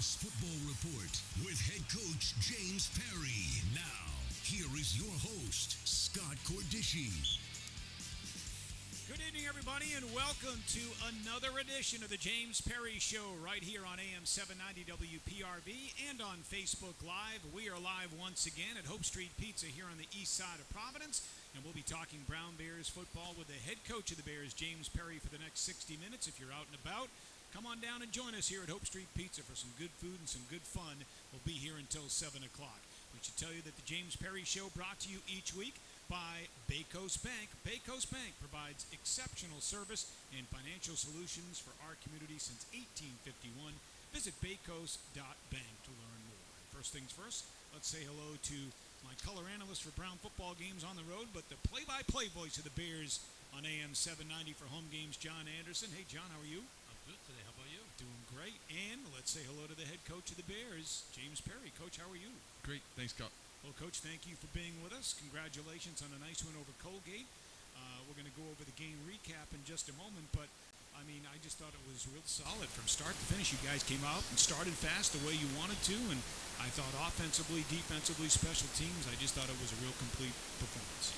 Bears Football Report with head coach James Perry. Now, here is your host, Scott Cordischi. Good evening, everybody, and welcome to another edition of the James Perry Show right here on AM 790 WPRV and on Facebook Live. We are live once again at Hope Street Pizza here on the east side of Providence, and we'll be talking Brown Bears football with the head coach of the Bears, James Perry, for the next 60 minutes. If you're out and about, come on down and join us here at Hope Street Pizza for some good food and some good fun. We'll be here until 7 o'clock. We should tell you that the James Perry Show brought to you each week by Bay Coast Bank. Bay Coast Bank provides exceptional service and financial solutions for our community since 1851. Visit baycoast.bank to learn more. First things first, let's say hello to my color analyst for Brown football games on the road, but the play-by-play voice of the Bears on AM 790 for home games, John Anderson. Hey, John, how are you? Good today. How about you? Doing great. And let's say hello to the head coach of the Bears, James Perry. Coach, how are you? Great. Thanks, Scott. Well, Coach, thank you for being with us. Congratulations on a nice win over Colgate. We're going to go over the game recap in just a moment, but, I mean, I just thought it was real solid from start to finish. You guys came out and started fast the way you wanted to, and I thought offensively, defensively, special teams, I just thought it was a real complete performance.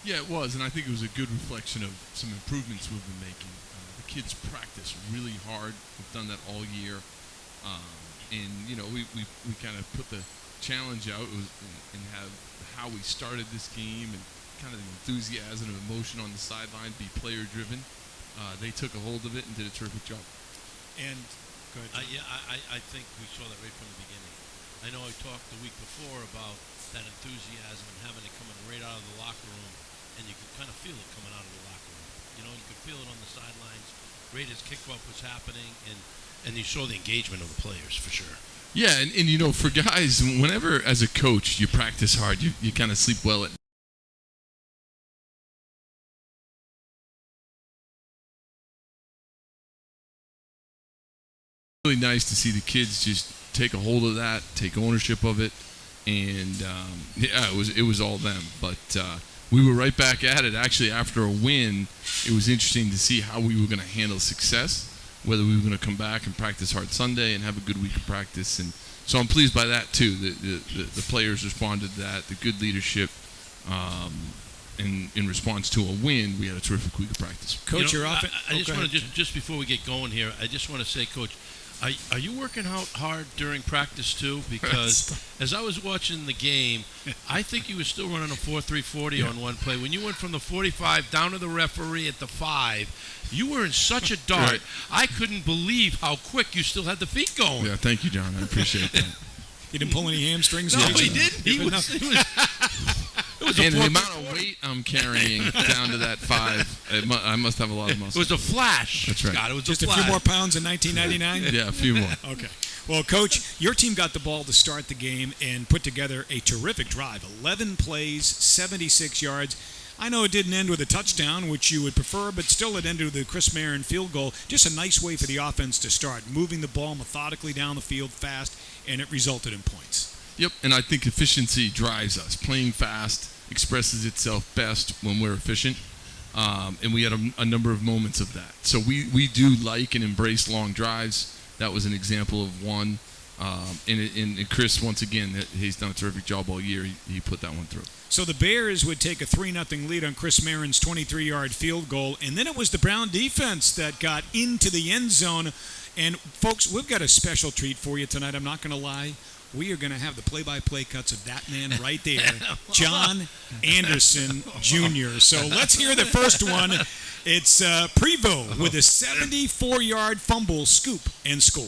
Yeah, it was, and I think it was a good reflection of some improvements we've been making. The kids practice really hard. We've done that all year. And, you know, we kind of put the challenge out and have how we started this game and kind of the enthusiasm and emotion on the sideline be player-driven. They took a hold of it and did a terrific job. And go ahead, Yeah, I think we saw that right from the beginning. I know I talked the week before about that enthusiasm and having it coming right out of the locker room, and you could kind of feel it coming out of the locker room. You know, you could feel it on the sidelines right as kickoff was happening, and you saw the engagement of the players for sure. Yeah, and you know, for guys, whenever as a coach you practice hard, you kind of sleep well at night. Really nice to see the kids just take a hold of that, take ownership of it, and yeah, it was all them. But we were right back at it. Actually, after a win, it was interesting to see how we were going to handle success, whether we were going to come back and practice hard Sunday and have a good week of practice. And so I'm pleased by that too. The players responded to that, the good leadership. In response to a win, we had a terrific week of practice. Coach, you're off. I just want to just before we get going here, I just want to say, Coach, are you working out hard during practice too? Because as I was watching the game, I think you were still running a 4.340 on one play. When you went from the 45 down to the referee at the 5, you were in such a dart. Right. I couldn't believe how quick you still had the feet going. Yeah, thank you, John. I appreciate that. You didn't pull any hamstrings? No, he didn't. It was and the amount of weight I'm carrying down to that 5, I must have a lot of muscle. It was a flash. That's right. Scott, it was just a few more pounds in 1999? Yeah, a few more. Okay. Well, Coach, your team got the ball to start the game and put together a terrific drive. 11 plays, 76 yards. I know it didn't end with a touchdown, which you would prefer, but still it ended with a Chris Marin field goal. Just a nice way for the offense to start, moving the ball methodically down the field fast, and it resulted in points. Yep, and I think efficiency drives us. Playing fast expresses itself best when we're efficient, and we had a number of moments of that. So we do like and embrace long drives. That was an example of one. And Chris, once again, he's done a terrific job all year. He put that one through. So the Bears would take a 3-0 lead on Chris Marin's 23-yard field goal, and then it was the Brown defense that got into the end zone. And, folks, we've got a special treat for you tonight. I'm not going to lie. We are going to have the play-by-play cuts of that man right there, John Anderson Jr. So let's hear the first one. It's Prevost with a 74-yard fumble, scoop, and score.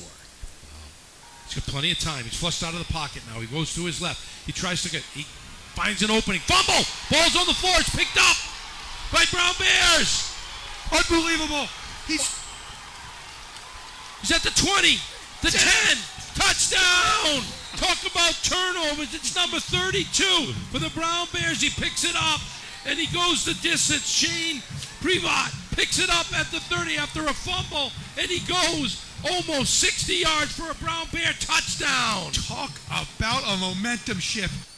He's got plenty of time. He's flushed out of the pocket now. He goes to his left. He tries to get... He finds an opening. Fumble! Ball's on the floor. It's picked up by Brown Bears. Unbelievable. He's at the 20, the 10. Touchdown! Talk about turnovers. It's number 32 for the Brown Bears. He picks it up, and he goes the distance. Shane Prevost picks it up at the 30 after a fumble, and he goes almost 60 yards for a Brown Bear touchdown. Talk about a momentum shift.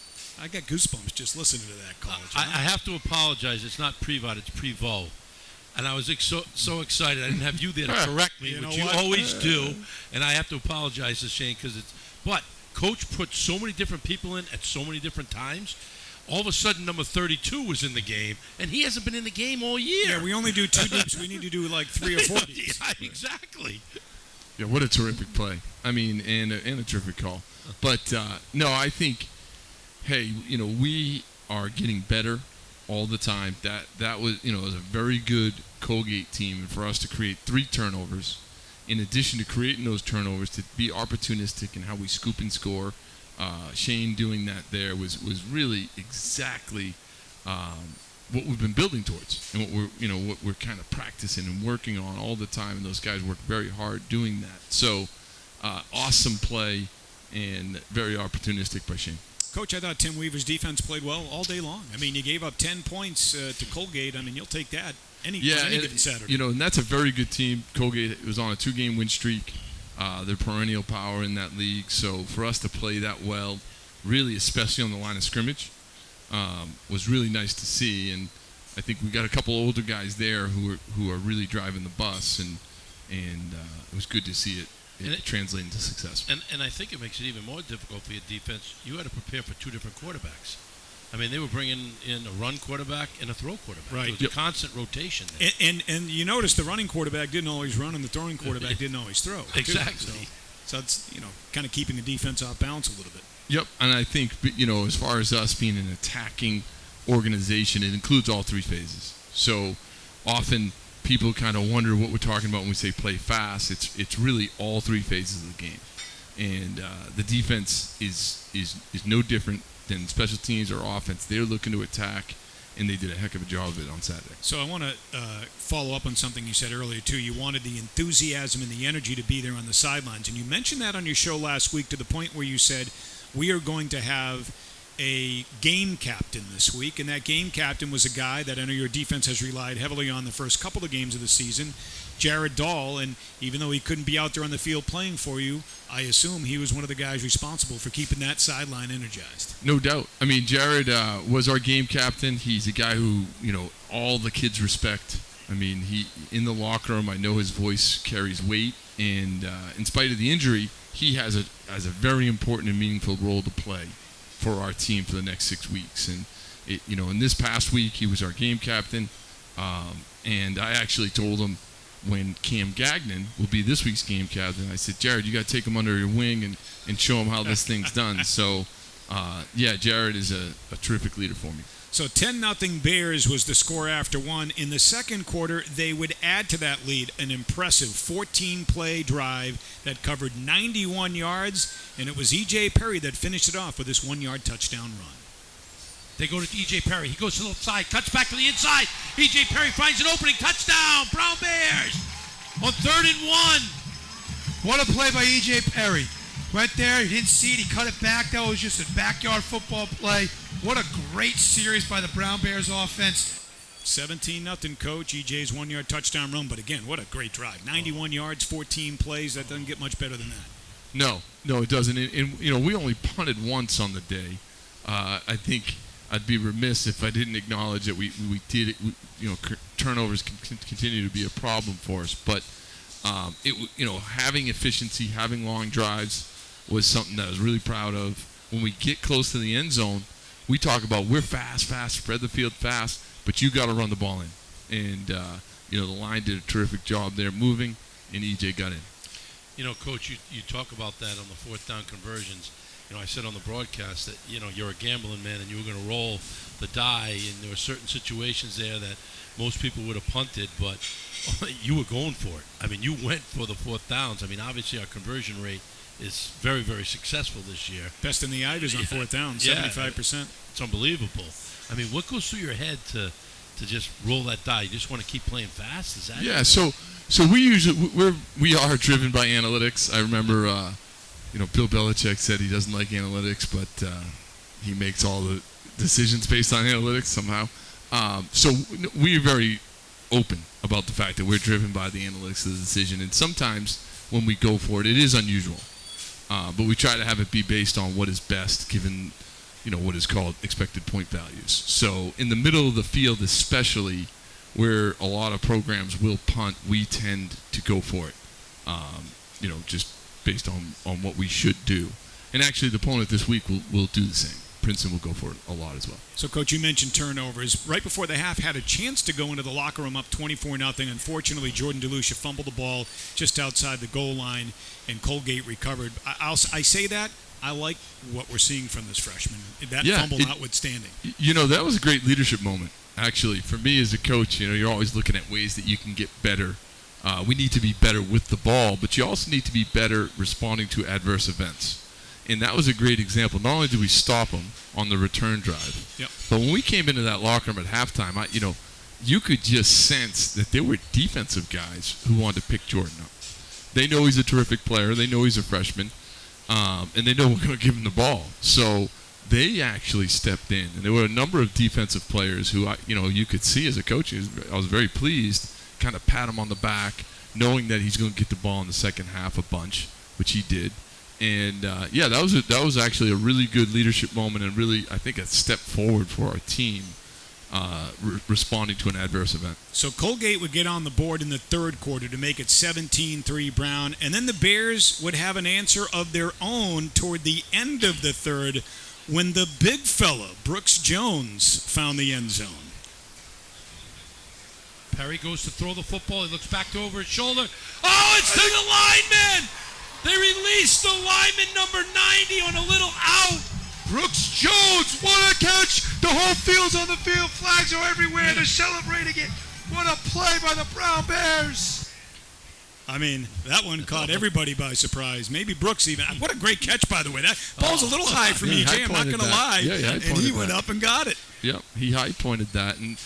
I got goosebumps just listening to that call. I have to apologize. It's not Prevost. It's Prevost. and I was so excited. I didn't have you there to correct me, which you always do, and I have to apologize to Shane because it's. But Coach put so many different people in at so many different times. All of a sudden, number 32 was in the game, and he hasn't been in the game all year. Yeah, we only do 2 deeps. We need to do like 3 or 4 deeps. Yeah, exactly. Yeah, what a terrific play. I mean, and a terrific call. But, no, I think, hey, we are getting better all the time. That was, was a very good Colgate team. And for us to create 3 turnovers, in addition to creating those turnovers, to be opportunistic in how we scoop and score, Shane doing that there was really exactly what we've been building towards, and what we're kind of practicing and working on all the time. And those guys work very hard doing that. So awesome play and very opportunistic by Shane. Coach, I thought Tim Weaver's defense played well all day long. I mean, you gave up 10 points to Colgate. I mean, you'll take that any given Saturday. And that's a very good team. Colgate was on a 2-game win streak. They're perennial power in that league. So for us to play that well, really, especially on the line of scrimmage, was really nice to see. And I think we got a couple older guys there who are really driving the bus, and it was good to see it translate into success. And I think it makes it even more difficult for your defense. You had to prepare for 2 different quarterbacks. I mean, they were bringing in a run quarterback and a throw quarterback. Right. It was a constant rotation there. And you notice the running quarterback didn't always run, and the throwing quarterback didn't always throw. Exactly. So it's, kind of keeping the defense off balance a little bit. Yep, and I think, as far as us being an attacking organization, it includes all 3 phases. So often people kind of wonder what we're talking about when we say play fast. It's really all 3 phases of the game. And the defense is no different than special teams or offense. They're looking to attack, and they did a heck of a job of it on Saturday. So I want to follow up on something you said earlier, too. You wanted the enthusiasm and the energy to be there on the sidelines. And you mentioned that on your show last week to the point where you said, we are going to have a game captain this week. And that game captain was a guy that I know your defense has relied heavily on the first couple of games of the season, Jared Dahl. And even though he couldn't be out there on the field playing for you, I assume he was one of the guys responsible for keeping that sideline energized. No doubt. I mean, Jared was our game captain. He's a guy who, all the kids respect. I mean, he in the locker room, I know his voice carries weight. And in spite of the injury, he has a very important and meaningful role to play for our team for the next 6 weeks. And, in this past week, he was our game captain. And I actually told him, when Cam Gagnon will be this week's game captain, I said, Jared, you got to take him under your wing and show him how this thing's done. So, Jared is a terrific leader for me. So 10-0 Bears was the score after 1. In the second quarter, they would add to that lead an impressive 14-play drive that covered 91 yards, and it was E.J. Perry that finished it off with this 1-yard touchdown run. They go to E.J. Perry. He goes to the left side, cuts back to the inside. E.J. Perry finds an opening. Touchdown, Brown Bears on 3rd and 1. What a play by E.J. Perry. Went there, he didn't see it, he cut it back. That was just a backyard football play. What a great series by the Brown Bears offense. 17-0, Coach. EJ's 1-yard touchdown run. But again, what a great drive. 91 yards, 14 plays. That doesn't get much better than that. No, it doesn't. And we only punted once on the day. I think I'd be remiss if I didn't acknowledge that we did it. Turnovers continue to be a problem for us. But having efficiency, having long drives was something that I was really proud of. When we get close to the end zone, we talk about we're fast, spread the field fast, but you got to run the ball in. And the line did a terrific job there moving, and EJ got in. Coach, you talk about that on the 4th down conversions. I said on the broadcast that, you're a gambling man and you were going to roll the die, and there were certain situations there that most people would have punted, but you were going for it. I mean, you went for the 4th downs. I mean, obviously our conversion rate is very, very successful this year. Best in the Ivers on 4th down, 75%. It's unbelievable. I mean, what goes through your head to just roll that die? You just want to keep playing fast? Is that So we are driven by analytics. I remember Bill Belichick said he doesn't like analytics, but he makes all the decisions based on analytics somehow. So we're very open about the fact that we're driven by the analytics of the decision, and sometimes when we go for it, it is unusual. But we try to have it be based on what is best given, what is called expected point values. So in the middle of the field especially, where a lot of programs will punt, we tend to go for it. Just based on what we should do. And actually, the opponent this week will do the same. Princeton will go for it a lot as well. So, Coach, you mentioned turnovers. Right before the half, had a chance to go into the locker room up 24-0. Unfortunately, Jordan DeLucia fumbled the ball just outside the goal line, and Colgate recovered. I say that. I like what we're seeing from this freshman. That fumble notwithstanding. That was a great leadership moment, actually. For me as a coach, you're always looking at ways that you can get better. We need to be better with the ball, but you also need to be better responding to adverse events. And that was a great example. Not only did we stop them on the return drive, but when we came into that locker room at halftime, you could just sense that there were defensive guys who wanted to pick Jordan up. They know he's a terrific player. They know he's a freshman. And they know we're going to give him the ball. So they actually stepped in. And there were a number of defensive players who, you could see as a coach, I was very pleased, kind of pat him on the back, knowing that he's going to get the ball in the second half a bunch, which he did. And, that was actually a really good leadership moment and really, I think, a step forward for our team responding to an adverse event. So Colgate would get on the board in the third quarter to make it 17-3 Brown, and then the Bears would have an answer of their own toward the end of the third when the big fella, Brooks Jones, found the end zone. Perry goes to throw the football. He looks back over his shoulder. Oh, it's to the lineman! They released the lineman number 90 on a little out. Brooks Jones, what a catch! The whole field's on the field. Flags are everywhere. They're celebrating it. What a play by the Brown Bears. I mean, that one caught everybody by surprise. Maybe Brooks even. What a great catch, by the way. That ball's a little high for me, Jay. I'm not going to lie. And he went up and got it. Yeah, he high-pointed that. And,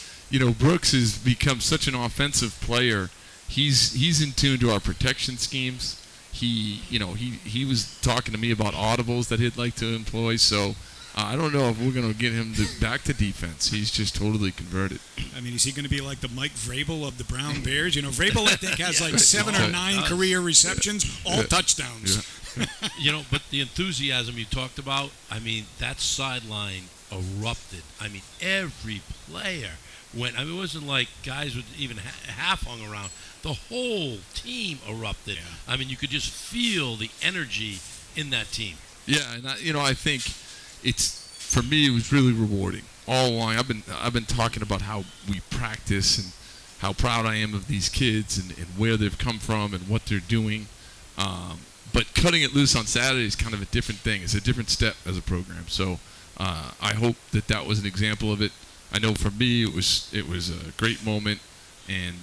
Brooks has become such an offensive player. He's in tune to our protection schemes. He was talking to me about audibles that he'd like to employ. So I don't know if we're going to get him back to defense. He's just totally converted. I mean, is he going to be like the Mike Vrabel of the Brown Bears? Vrabel, I think, has like 7 or 9 career receptions, all touchdowns. Yeah. But the enthusiasm you talked about, I mean, that sideline erupted. I mean, every player went. I mean, it wasn't like guys with even half hung around. The whole team erupted. Yeah. I mean, you could just feel the energy in that team. Yeah, and I think for me, it was really rewarding all along. I've been talking about how we practice and how proud I am of these kids and where they've come from and what they're doing. But cutting it loose on Saturday is kind of a different thing. It's a different step as a program. So I hope that was an example of it. I know for me, it was a great moment. And,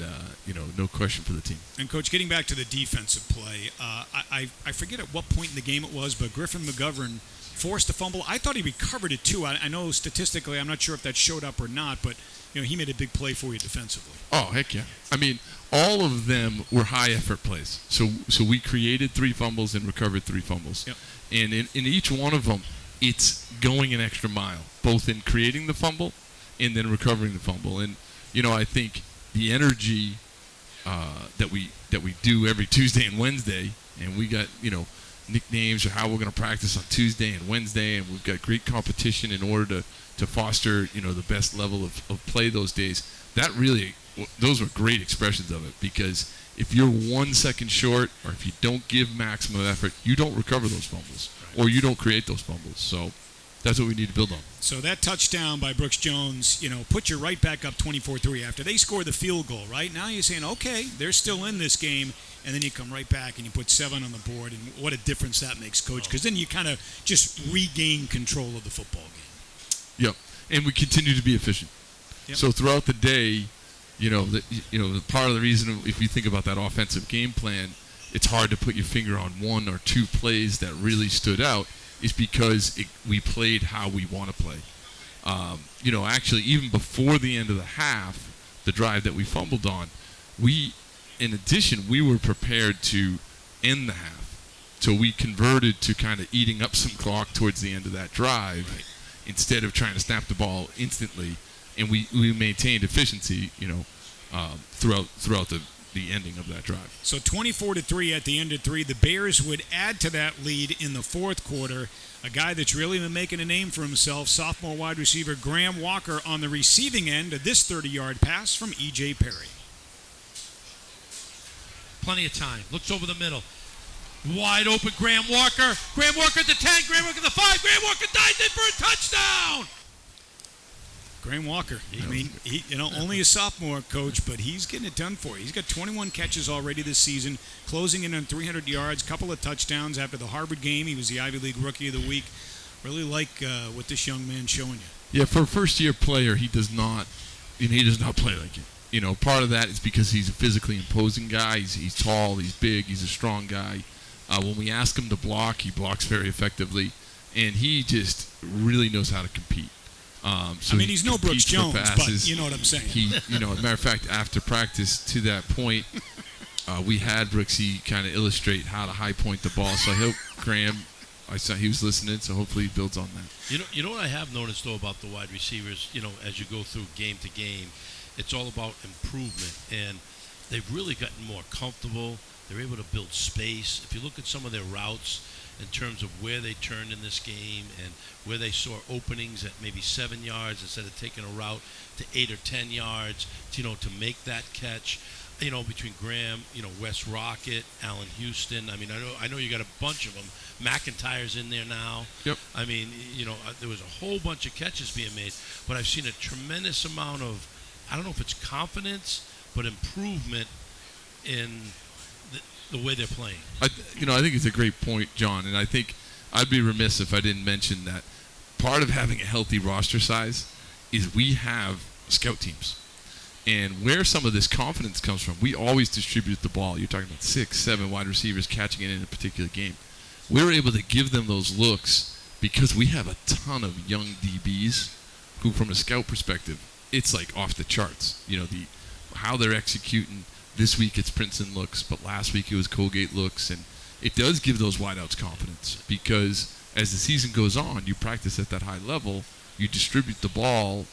no question for the team. And, Coach, getting back to the defensive play, I forget at what point in the game it was, but Griffin McGovern forced a fumble. I thought he recovered it, too. I know statistically, I'm not sure if that showed up or not, but, he made a big play for you defensively. Oh, heck yeah. I mean, all of them were high-effort plays. So we created 3 fumbles and recovered 3 fumbles. Yep. And in each one of them, it's going an extra mile, both in creating the fumble and then recovering the fumble. And, I think the energy that we do every Tuesday and Wednesday, and we got nicknames or how we're going to practice on Tuesday and Wednesday, and we've got great competition in order to foster the best level of play those days. Those were great expressions of it, because if you're 1 second short or if you don't give maximum effort, you don't recover those fumbles or you don't create those fumbles. So that's what we need to build on. So that touchdown by Brooks Jones, put you right back up 24-3 after they score the field goal, right? Now you're saying, okay, they're still in this game, and then you come right back and you put 7 on the board, and what a difference that makes, Coach, because then you kind of just regain control of the football game. Yep, and we continue to be efficient. Yep. So throughout the day, the part of the reason, if you think about that offensive game plan, it's hard to put your finger on 1 or 2 plays that really stood out, is because we played how we want to play. Actually, even before the end of the half, the drive that we fumbled on, in addition, we were prepared to end the half. So we converted to kind of eating up some clock towards the end of that drive, instead of trying to snap the ball instantly. And we maintained efficiency, throughout the ending of that drive. So 24-3 at the end of 3. The Bears would add to that lead in the fourth quarter. A guy that's really been making a name for himself, sophomore wide receiver Graham Walker on the receiving end of this 30-yard pass from E.J. Perry. Plenty of time. Looks over the middle. Wide open, Graham Walker. Graham Walker at the 10, Graham Walker at the 5. Graham Walker dives in for a touchdown. Graham Walker. I mean, only a sophomore, Coach, but he's getting it done for you. He's got 21 catches already this season, closing in on 300 yards, couple of touchdowns after the Harvard game. He was the Ivy League Rookie of the Week. Really like what this young man's showing you. Yeah, for a first-year player, he does not play like it. Part of that is because he's a physically imposing guy. He's tall, he's big, he's a strong guy. When we ask him to block, he blocks very effectively, and he just really knows how to compete. He's no Brooks Jones, but you know what I'm saying. As a matter of fact, after practice, to that point, we had Brooksy kind of illustrate how to high point the ball. So I hope Graham, I saw he was listening, so hopefully he builds on that. You know what I have noticed though about the wide receivers. As you go through game to game, it's all about improvement, and they've really gotten more comfortable. They're able to build space. If you look at some of their routes, in terms of where they turned in this game and where they saw openings at maybe 7 yards instead of taking a route to 8 or 10 yards, to make that catch, between Graham, Wes Rocket, Allen Houston. I know you got a bunch of them. McIntyre's in there now. Yep. There was a whole bunch of catches being made, but I've seen a tremendous amount of, I don't know if it's confidence, but improvement in the way they're playing. I think it's a great point, John, and I think I'd be remiss if I didn't mention that part of having a healthy roster size is we have scout teams. And where some of this confidence comes from, we always distribute the ball. You're talking about 6, 7 wide receivers catching it in a particular game. We're able to give them those looks because we have a ton of young DBs who, from a scout perspective, it's like off the charts. How they're executing. This week it's Princeton looks, but last week it was Colgate looks, and it does give those wideouts confidence because as the season goes on, you practice at that high level, you distribute the ball,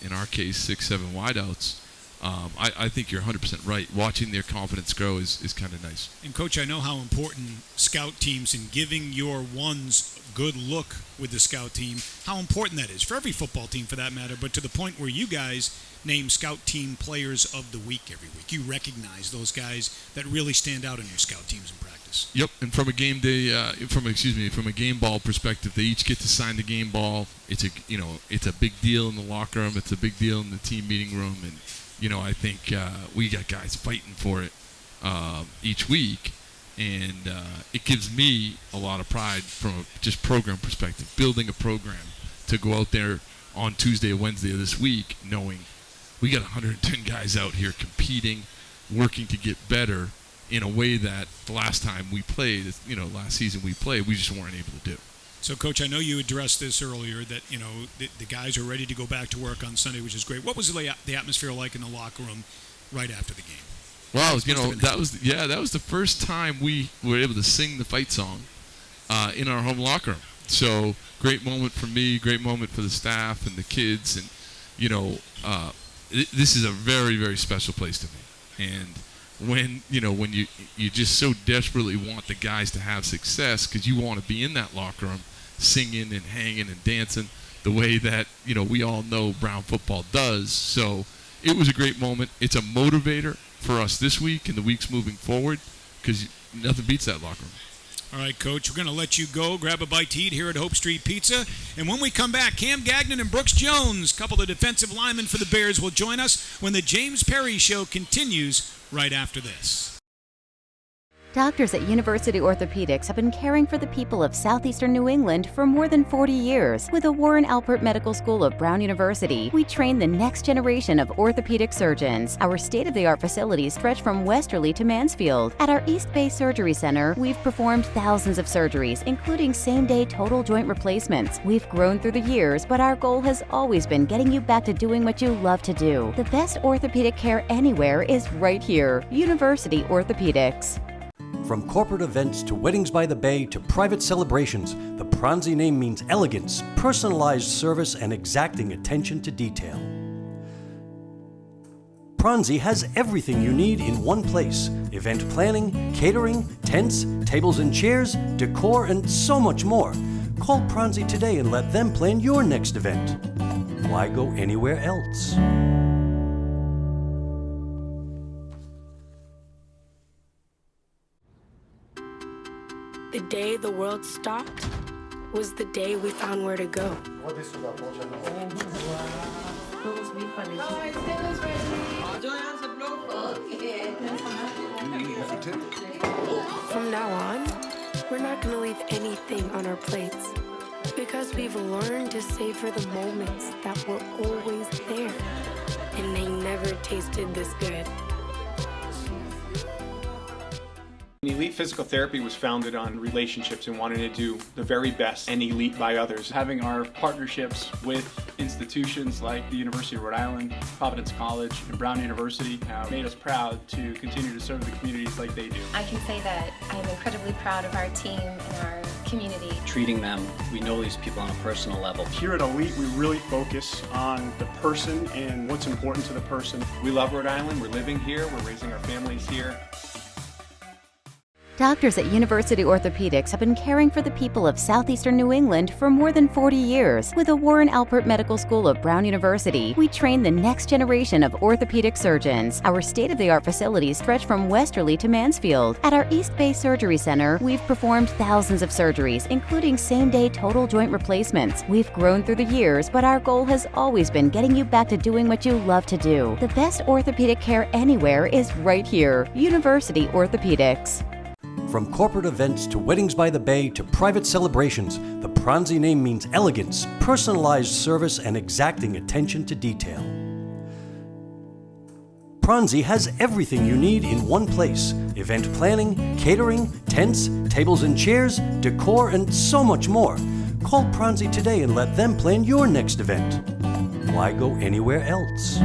in our case 6, 7 wideouts. I think you're 100% right. Watching their confidence grow is kind of nice. And, Coach, I know how important scout teams and giving your ones good look with the scout team, how important that is for every football team for that matter, but to the point where you guys name scout team players of the week every week. You recognize those guys that really stand out in your scout teams in practice. Yep, and from a game day, from a game ball perspective, they each get to sign the game ball. It's a big deal in the locker room. It's a big deal in the team meeting room, and I think we got guys fighting for it each week, and it gives me a lot of pride from a just program perspective, building a program to go out there on Tuesday or Wednesday of this week knowing we got 110 guys out here competing, working to get better in a way that the last time we played, last season we played, we just weren't able to do. So, Coach, I know you addressed this earlier that, the guys are ready to go back to work on Sunday, which is great. What was the atmosphere like in the locker room right after the game? Well, that was the first time we were able to sing the fight song in our home locker room. So, great moment for me, great moment for the staff and the kids, and, this is a very, very special place to me. And when you just so desperately want the guys to have success because you want to be in that locker room singing and hanging and dancing the way that we all know Brown football does. So it was a great moment. It's a motivator for us this week and the weeks moving forward because nothing beats that locker room. All right, Coach, we're going to let you go. Grab a bite to eat here at Hope Street Pizza. And when we come back, Cam Gagnon and Brooks Jones, a couple of defensive linemen for the Bears, will join us when the James Perry Show continues right after this. Doctors at University Orthopedics have been caring for the people of southeastern New England for more than 40 years. With the Warren Alpert Medical School of Brown University, we train the next generation of orthopedic surgeons. Our state-of-the-art facilities stretch from Westerly to Mansfield. At our East Bay Surgery Center, we've performed thousands of surgeries, including same-day total joint replacements. We've grown through the years, but our goal has always been getting you back to doing what you love to do. The best orthopedic care anywhere is right here. University Orthopedics. From corporate events to weddings by the bay to private celebrations, the Pronzi name means elegance, personalized service, and exacting attention to detail. Pronzi has everything you need in one place. Event planning, catering, tents, tables and chairs, decor, and so much more. Call Pronzi today and let them plan your next event. Why go anywhere else? The day the world stopped was the day we found where to go. From now on, we're not going to leave anything on our plates because we've learned to savor the moments that were always there, and they never tasted this good. Elite Physical Therapy was founded on relationships and wanting to do the very best and elite by others. Having our partnerships with institutions like the University of Rhode Island, Providence College, and Brown University have made us proud to continue to serve the communities like they do. I can say that I'm incredibly proud of our team and our community. Treating them, we know these people on a personal level. Here at Elite, we really focus on the person and what's important to the person. We love Rhode Island, we're living here, we're raising our families here. Doctors at University Orthopedics have been caring for the people of southeastern New England for more than 40 years. With the Warren Alpert Medical School of Brown University, we train the next generation of orthopedic surgeons. Our state-of-the-art facilities stretch from Westerly to Mansfield. At our East Bay Surgery Center, we've performed thousands of surgeries, including same-day total joint replacements. We've grown through the years, but our goal has always been getting you back to doing what you love to do. The best orthopedic care anywhere is right here. University Orthopedics. From corporate events to weddings by the bay to private celebrations, the Pronzi name means elegance, personalized service, and exacting attention to detail. Pronzi has everything you need in one place. Event planning, catering, tents, tables and chairs, decor, and so much more. Call Pronzi today and let them plan your next event. Why go anywhere else?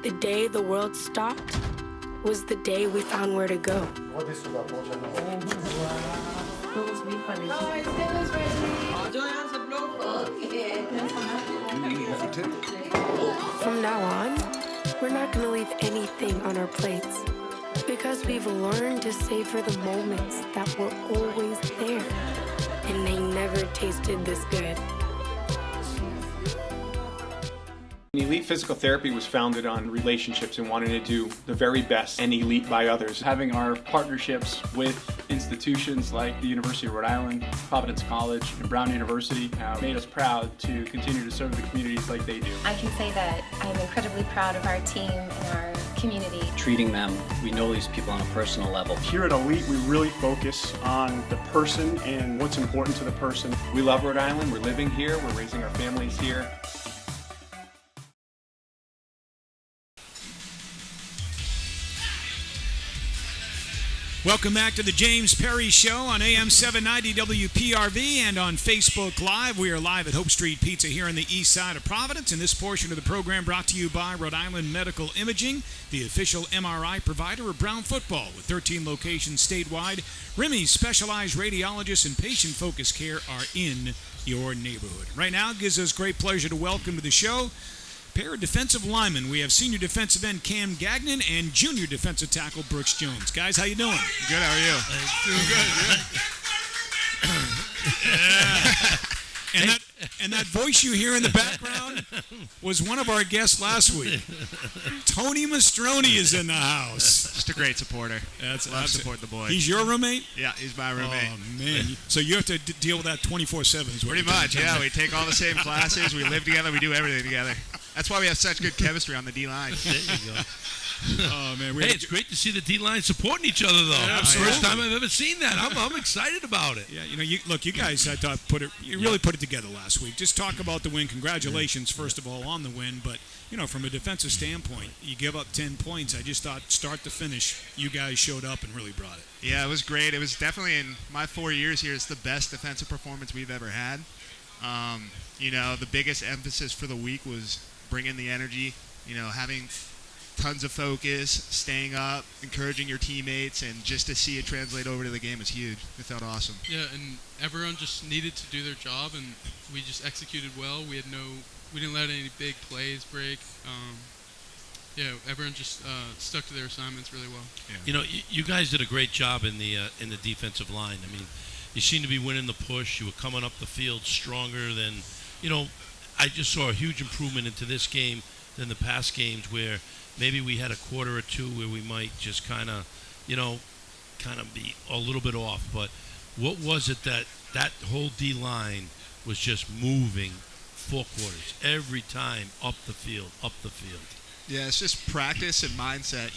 The day the world stopped was the day we found where to go. From now on, we're not going to leave anything on our plates because we've learned to savor the moments that were always there, and they never tasted this good. Elite Physical Therapy was founded on relationships and wanting to do the very best and elite by others. Having our partnerships with institutions like the University of Rhode Island, Providence College, and Brown University have made us proud to continue to serve the communities like they do. I can say that I'm incredibly proud of our team and our community. Treating them, we know these people on a personal level. Here at Elite, we really focus on the person and what's important to the person. We love Rhode Island, we're living here, we're raising our families here. Welcome back to the James Perry Show on AM 790 WPRV and on Facebook Live. We are live at Hope Street Pizza here on the east side of Providence. And this portion of the program brought to you by Rhode Island Medical Imaging, the official MRI provider of Brown football with 13 locations statewide. Remy's specialized radiologists and patient-focused care are in your neighborhood. Right now, it gives us great pleasure to welcome to the show pair of defensive linemen. We have senior defensive end Cam Gagnon and junior defensive tackle Brooks Jones. Guys, how you doing? Good, how are you? Doing good. And that voice you hear in the background was one of our guests last week. Tony Mastroni is in the house. Just a great supporter. Love support the boys. He's your roommate? Yeah, he's my roommate. Oh, man. So you have to deal with that 24/7. Pretty much, yeah. We take all the same classes. We live together. We do everything together. That's why we have such good chemistry on the D-line. There you go. Oh, man. Hey, it's great to see the D-line supporting each other, though. Yeah, First time I've ever seen that. I'm excited about it. Yeah, you guys, I thought you really put it together last week. Just talk about the win. Congratulations, first of all, on the win. But, from a defensive standpoint, you give up 10 points. I just thought start to finish, you guys showed up and really brought it. Yeah, it was great. It was definitely, in my 4 years here, it's the best defensive performance we've ever had. The biggest emphasis for the week was bringing the energy, having tons of focus, staying up, encouraging your teammates, and just to see it translate over to the game was huge. It felt awesome. Yeah, and everyone just needed to do their job, and we just executed well. We didn't let any big plays break. Everyone just stuck to their assignments really well. Yeah. You know, you guys did a great job in the defensive line. I mean, you seem to be winning the push. You were coming up the field stronger than, I just saw a huge improvement into this game than the past games where maybe we had a quarter or two where we might just kind of be a little bit off. But what was it that whole D-line was just moving 4 quarters every time up the field? Yeah, it's just practice and mindset.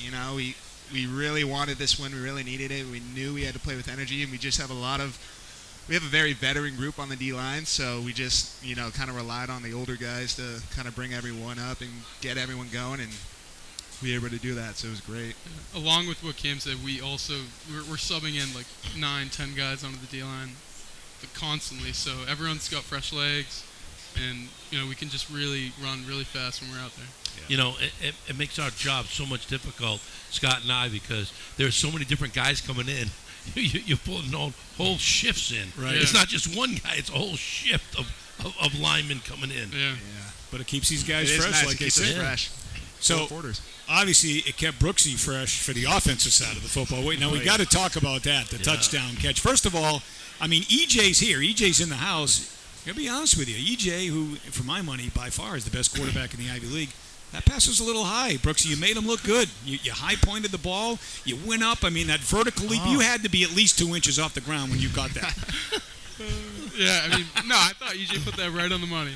We really wanted this win. We really needed it. We knew we had to play with energy, and we just have we have a very veteran group on the D-line, so we just, kind of relied on the older guys to kind of bring everyone up and get everyone going, and we were able to do that, so it was great. Yeah. Along with what Cam said, we're subbing in like 9-10 guys onto the D-line constantly, so everyone's got fresh legs, and, we can just really run really fast when we're out there. Yeah. It makes our job so much difficult, Scott and I, because there's so many different guys coming in. You're pulling whole shifts in. Right. It's not just one guy; it's a whole shift of linemen coming in. Yeah. But it keeps these guys fresh, nice. like they said. Fresh. So obviously, it kept Brooksy fresh for the offensive side of the football. Wait, now we got to talk about that, the touchdown catch. First of all, I mean, EJ's here. EJ's in the house. I gotta be honest with you, EJ, who for my money by far is the best quarterback in the Ivy League. That pass was a little high, Brooksy. You made him look good. You high-pointed the ball. You went up. I mean, that vertical leap, you had to be at least 2 inches off the ground when you got that. I thought EJ put that right on the money.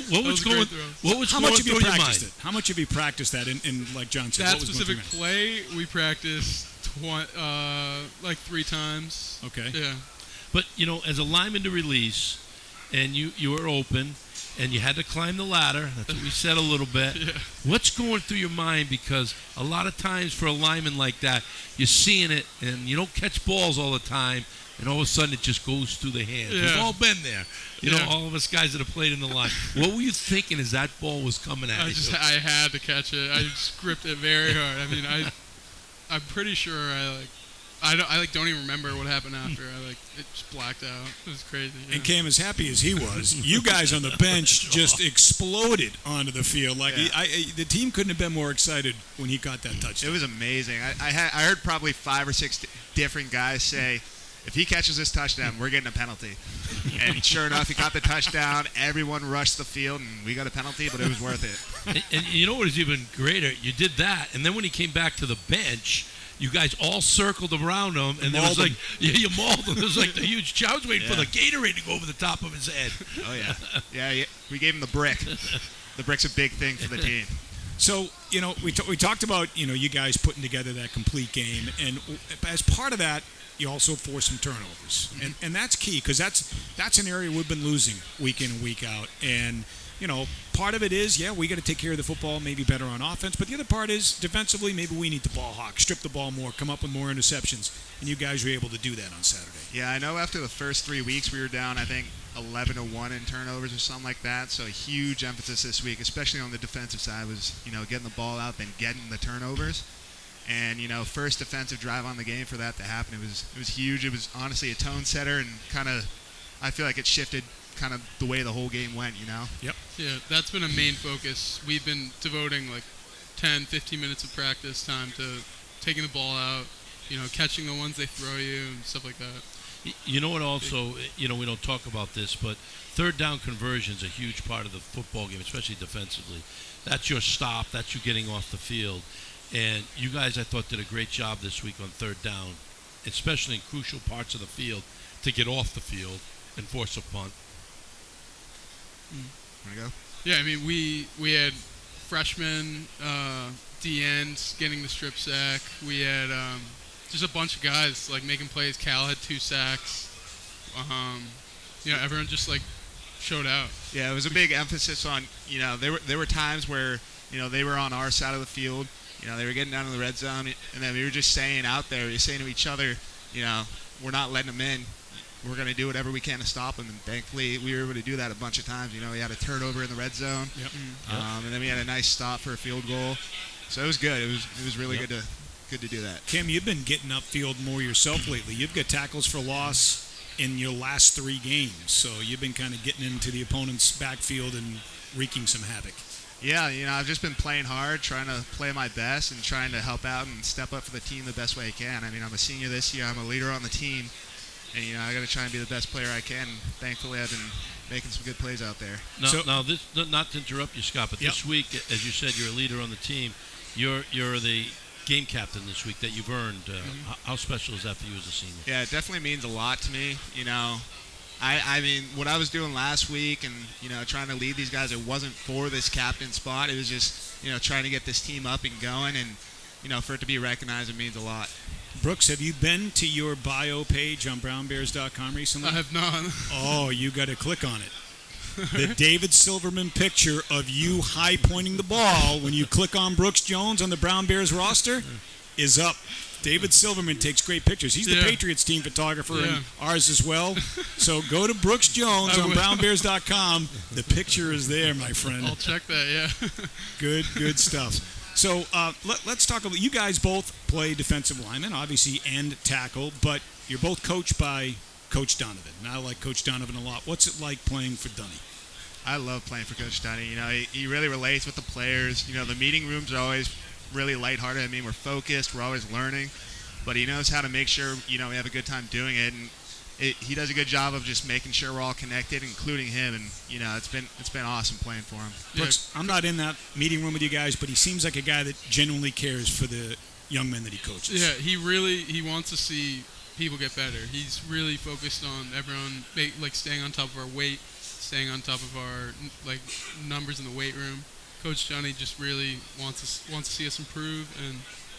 What was going through your mind? How much have you practiced that in like John said? That specific play, we practiced like 3 times. Okay. Yeah. But, as a lineman to release, and you were open, and you had to climb the ladder. That's what we said a little bit. Yeah. What's going through your mind? Because a lot of times for a lineman like that, you're seeing it, and you don't catch balls all the time, and all of a sudden it just goes through the hands. Yeah. We've all been there. All of us guys that have played in the line. What were you thinking as that ball was coming at you? I had to catch it. I just gripped it very hard. I mean, I'm pretty sure I don't even remember what happened after. It just blacked out. It was crazy. Yeah. And Cam, as happy as he was, you guys on the bench just exploded onto the field. The team couldn't have been more excited when he got that touchdown. It was amazing. I heard probably 5 or 6 different guys say, if he catches this touchdown, we're getting a penalty. And sure enough, he got the touchdown. Everyone rushed the field, and we got a penalty, but it was worth it. And you know what was even greater? You did that, and then when he came back to the bench, you guys all circled around him, and there was like, you mauled him. There was like the huge chow. I was waiting for the Gatorade to go over the top of his head. Oh, yeah. Yeah, we gave him the brick. The brick's a big thing for the team. So, we talked about, you guys putting together that complete game, and as part of that, you also force some turnovers. And that's key, because that's an area we've been losing week in and week out. And, part of it is, we got to take care of the football, maybe better on offense. But the other part is, defensively, maybe we need to ball hawk, strip the ball more, come up with more interceptions. And you guys were able to do that on Saturday. Yeah, I know after the first 3 weeks, we were down, I think, 11-1 in turnovers or something like that. So a huge emphasis this week, especially on the defensive side, was, getting the ball out, then getting the turnovers. And, first defensive drive on the game for that to happen, it was huge. It was honestly a tone setter, and I feel like it shifted kind of the way the whole game went, Yep. Yeah, that's been a main focus. We've been devoting like 10, 15 minutes of practice time to taking the ball out, catching the ones they throw you and stuff like that. You know what also, we don't talk about this, but third down conversion is a huge part of the football game, especially defensively. That's your stop. That's you getting off the field. And you guys, I thought, did a great job this week on third down, especially in crucial parts of the field, to get off the field and force a punt. Want to go? Yeah, I mean, we had freshmen, D-ends getting the strip sack. We had just a bunch of guys, making plays. Cal had 2 sacks. Everyone just, showed out. Yeah, it was a big emphasis on, there were times where, they were on our side of the field. They were getting down to the red zone, and then we were just saying out there, we were saying to each other, we're not letting them in. we're going to do whatever we can to stop him. And thankfully, we were able to do that a bunch of times. You know, he had a turnover in the red zone, and then we had a nice stop for a field goal. So it was good. It was really good to do that. Kim, you've been getting upfield more yourself lately. You've got tackles for loss in your last 3 games, so you've been kind of getting into the opponent's backfield and wreaking some havoc. Yeah, you know, I've just been playing hard, trying to play my best and trying to help out and step up for the team the best way I can. I mean, I'm a senior this year. I'm a leader on the team, and, you know, I got to try and be the best player I can. Thankfully, I've been making some good plays out there. Now, this, not to interrupt you, Scott, but this week, as you said, you're a leader on the team. You're the game captain this week that you've earned. How special is that for you as a senior? Yeah, it definitely means a lot to me. You know, I mean, what I was doing last week and, you know, trying to lead these guys, it wasn't for this captain spot. It was just, you know, trying to get this team up and going. And, you know, for it to be recognized, it means a lot. Brooks, have you been to your bio page on brownbears.com recently? I have not. Oh, you got to click on it. The David Silverman picture of you high-pointing the ball when you click on Brooks Jones on the Brown Bears roster is up. David Silverman takes great pictures. He's the Patriots team photographer and ours as well. So go to Brooks Jones on brownbears.com. The picture is there, my friend. I'll check that, yeah. Good stuff. So let's talk about, you guys both play defensive linemen, obviously, and tackle, but you're both coached by Coach Donovan, and I like Coach Donovan a lot. What's it like playing for Dunny? I love playing for Coach Dunny. You know, he really relates with the players. You know, the meeting rooms are always really lighthearted. I mean, we're focused. We're always learning. But he knows how to make sure, you know, we have a good time doing it. And he does a good job of just making sure we're all connected, including him. And, you know, it's been awesome playing for him. Brooks, I'm not in that meeting room with you guys, but he seems like a guy that genuinely cares for the young men that he coaches. Yeah, he wants to see people get better. He's really focused on everyone, like staying on top of our weight, staying on top of our like numbers in the weight room. Coach Johnny just really wants to see us improve, and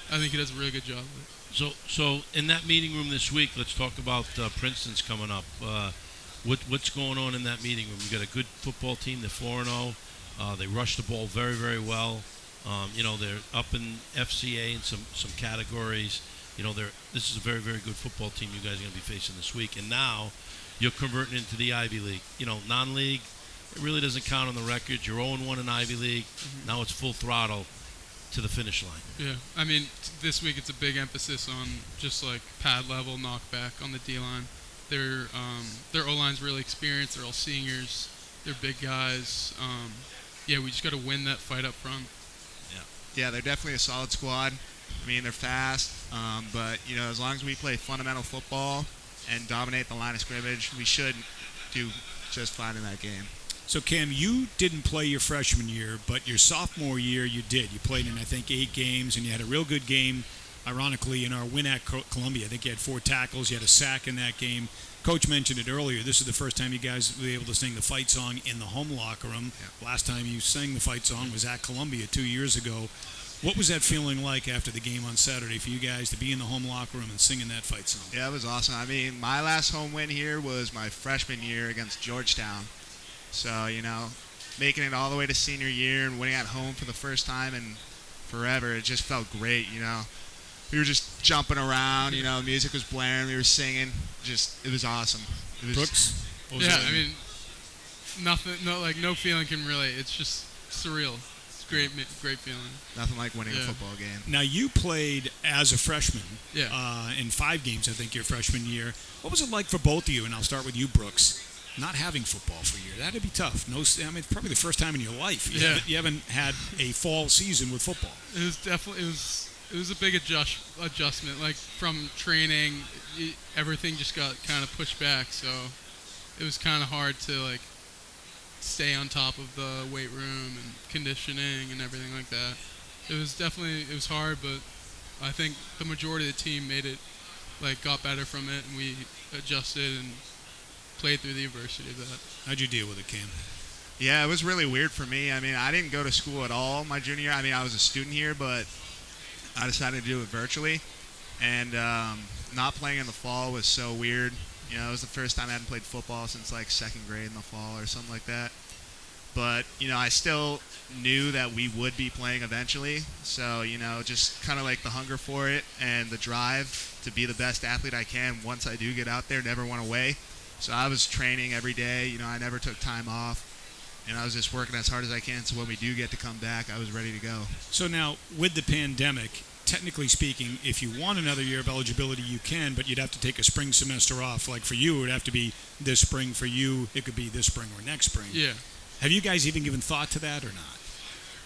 I think he does a really good job of it. So in that meeting room this week, let's talk about Princeton's coming up. What's going on in that meeting room? You got a good football team. They're 4-0. They rush the ball very, very well. You know, they're up in FCA in some categories. You know, this is a very, very good football team you guys are going to be facing this week. And now you're converting into the Ivy League. You know, non-league, it really doesn't count on the record. You're 0-1 in Ivy League. Now it's full throttle to the finish line. Yeah, I mean, this week it's a big emphasis on just like pad level knockback on the D-line. Their O-line's really experienced. They're all seniors. They're big guys. Yeah, we just got to win that fight up front. Yeah, they're definitely a solid squad. I mean, they're fast, but, you know, as long as we play fundamental football and dominate the line of scrimmage, we should do just fine in that game. So, Cam, you didn't play your freshman year, but your sophomore year you did. You played in, I think, 8 games, and you had a real good game, ironically, in our win at Columbia. I think you had 4 tackles. You had a sack in that game. Coach mentioned it earlier. This is the first time you guys were able to sing the fight song in the home locker room. Yeah. Last time you sang the fight song was at Columbia 2 years ago. What was that feeling like after the game on Saturday for you guys to be in the home locker room and singing that fight song? Yeah, it was awesome. I mean, my last home win here was my freshman year against Georgetown. So, you know, making it all the way to senior year and winning at home for the first time in forever, it just felt great, you know. We were just jumping around, you know, music was blaring, we were singing. It was awesome. It was, Brooks? Yeah, I mean, no feeling can relate. It's just surreal. Great feeling. Nothing like winning a football game. Now, you played as a freshman Yeah. In 5 games, I think, your freshman year. What was it like for both of you? And I'll start with you, Brooks, not having football for a year. That'd be tough. I mean, it's probably the first time in your life you haven't had a fall season with football. It was definitely it was a big adjustment. Like from training, everything just got kind of pushed back. So it was kind of hard to like stay on top of the weight room and conditioning and everything like that. It was hard, but I think the majority of the team got better from it, and we adjusted and played through the adversity of that. How'd you deal with it, Cam? Yeah, it was really weird for me. I mean, I didn't go to school at all my junior year. I mean, I was a student here, but I decided to do it virtually. And not playing in the fall was so weird. You know, it was the first time I hadn't played football since like 2nd grade in the fall or something like that. But, I still knew that we would be playing eventually. So, just kind of like the hunger for it and the drive to be the best athlete I can once I do get out there, never went away. So I was training every day. I never took time off. And I was just working as hard as I can so when we do get to come back, I was ready to go. So now, with the pandemic, technically speaking, if you want another year of eligibility, you can, but you'd have to take a spring semester off. Like for you, it would have to be this spring. For you, it could be this spring or next spring. Yeah. Have you guys even given thought to that or not?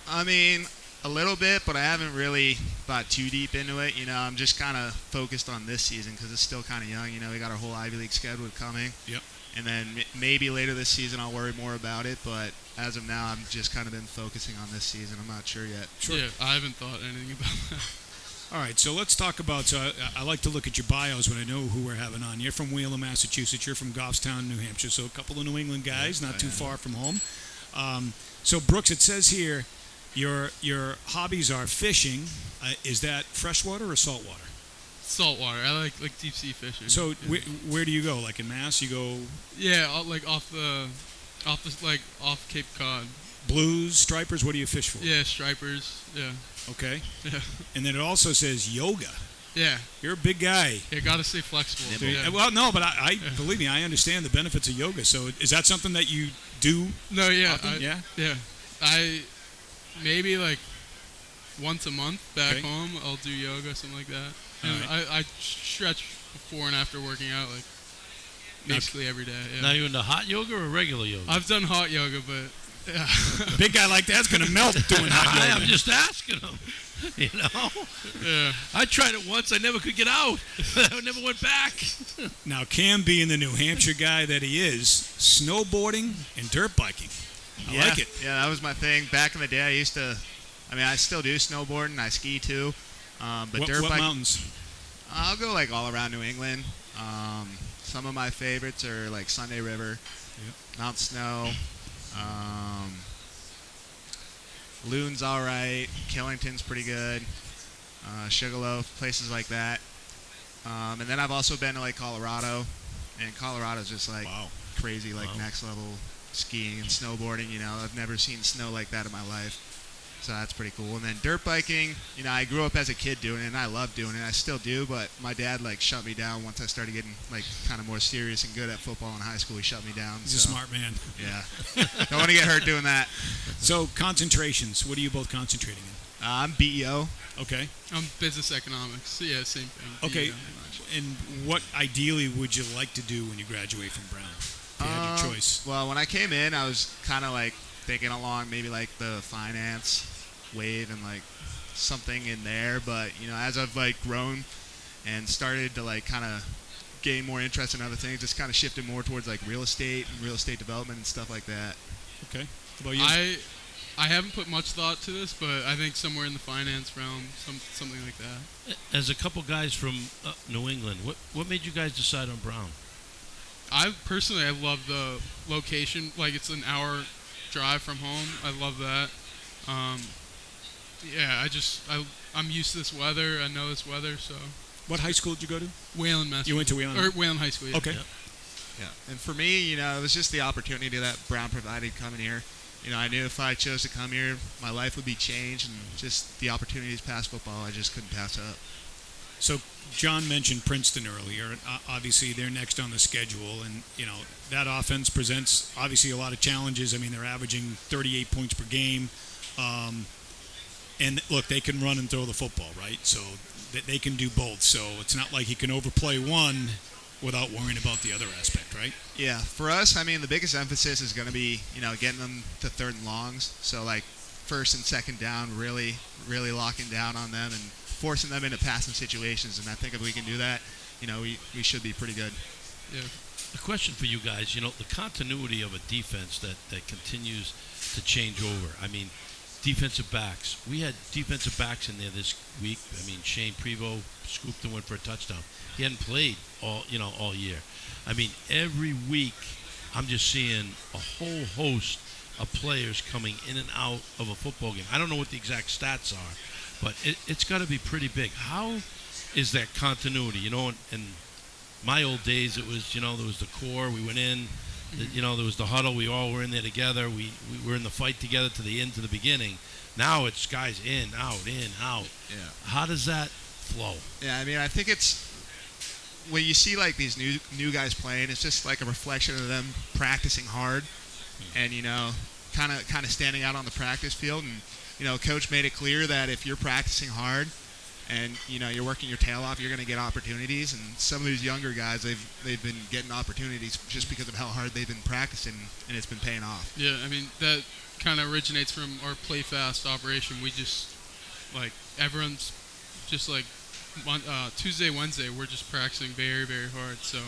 I mean, a little bit, but I haven't really thought too deep into it. I'm just kind of focused on this season because it's still kind of young. We got our whole Ivy League schedule coming. Yep. And then maybe later this season I'll worry more about it, but as of now, I'm just kind of been focusing on this season. I'm not sure yet. Sure. Yeah, I haven't thought anything about that. All right, so let's talk about, I like to look at your bios when I know who we're having on. You're from Wayland, Massachusetts. You're from Goffstown, New Hampshire, so a couple of New England guys, not too far from home. So, Brooks, it says here your hobbies are fishing. Is that freshwater or saltwater? Saltwater. I like deep sea fishing. So, yeah. Where do you go? Like in Mass, you go? Yeah, off Cape Cod. Blues, stripers. What do you fish for? Yeah, stripers. Yeah. Okay. Yeah. And then it also says yoga. Yeah. You're a big guy. Yeah, gotta stay flexible. Yeah. Well, no, but I believe me, I understand the benefits of yoga. So is that something that you do? No, yeah. Often? Yeah? I maybe like once a month back home, I'll do yoga, something like that. And I stretch before and after working out, like basically every day. Yeah. Now you into hot yoga or regular yoga? I've done hot yoga, but yeah. A big guy like that's gonna melt doing hot yoga. I'm just asking him. Yeah. I tried it once. I never could get out. I never went back. Now, Cam, being the New Hampshire guy that he is, snowboarding and dirt biking. I like it. Yeah, that was my thing. Back in the day, I still do snowboard and I ski too. But what dirt bike. mountains? I'll go like all around New England. Some of my favorites are like Sunday River, Mount Snow, Loon's all right, Killington's pretty good, Sugarloaf, places like that. And then I've also been to like Colorado, and Colorado's just like crazy, like next level skiing and snowboarding. I've never seen snow like that in my life. So that's pretty cool. And then dirt biking, I grew up as a kid doing it, and I love doing it. I still do, but my dad, shut me down once I started getting, kind of more serious and good at football in high school. He shut me down. He's a smart man. Yeah. Don't want to get hurt doing that. So, concentrations. What are you both concentrating in? I'm BEO. Okay. I'm business economics. Yeah, same thing. Okay. And what, ideally, would you like to do when you graduate from Brown? If you had your choice. Well, when I came in, I was kind of, thinking along maybe, the finance wave and something in there, but as I've grown and started to kind of gain more interest in other things, it's kind of shifted more towards real estate and real estate development and stuff like that. Okay. How about you? I haven't put much thought to this, but I think somewhere in the finance realm, something like that. As a couple guys from New England, what made you guys decide on Brown? I love the location. It's an hour drive from home. I love that. I'm used to this weather. I know this weather, so. What high school did you go to? Wayland, Massachusetts. You went to Wayland? Or Wayland High School, yeah. Okay. Yeah. And for me, it was just the opportunity that Brown provided coming here. I knew if I chose to come here, my life would be changed, and just the opportunities past football, I just couldn't pass up. So John mentioned Princeton earlier, and obviously they're next on the schedule, and that offense presents obviously a lot of challenges. I mean, they're averaging 38 points per game, and look, they can run and throw the football, right? So they can do both. So it's not like he can overplay one without worrying about the other aspect, right? Yeah, for us, the biggest emphasis is going to be getting them to third and longs. So first and second down, really, really locking down on them and forcing them into passing situations, and I think if we can do that, we should be pretty good. Yeah. A question for you guys, the continuity of a defense that continues to change over. I mean, defensive backs. We had defensive backs in there this week. I mean, Shane Prevost scooped and went for a touchdown. He hadn't played all year. I mean, every week I'm just seeing a whole host of players coming in and out of a football game. I don't know what the exact stats are, but it's got to be pretty big. How is that continuity? In my old days, it was, there was the core. We went in, You know, there was the huddle. We all were in there together. We were in the fight together to the end, to the beginning. Now it's guys in, out. Yeah. How does that flow? Yeah, I mean, I think it's when you see like these new guys playing, it's just like a reflection of them practicing hard, and kind of standing out on the practice field. And coach made it clear that if you're practicing hard and you're working your tail off, you're going to get opportunities. And some of these younger guys, they've been getting opportunities just because of how hard they've been practicing, and it's been paying off. Yeah, I mean, that kind of originates from our play fast operation. We just everyone's just Tuesday, Wednesday, we're just practicing very, very hard. So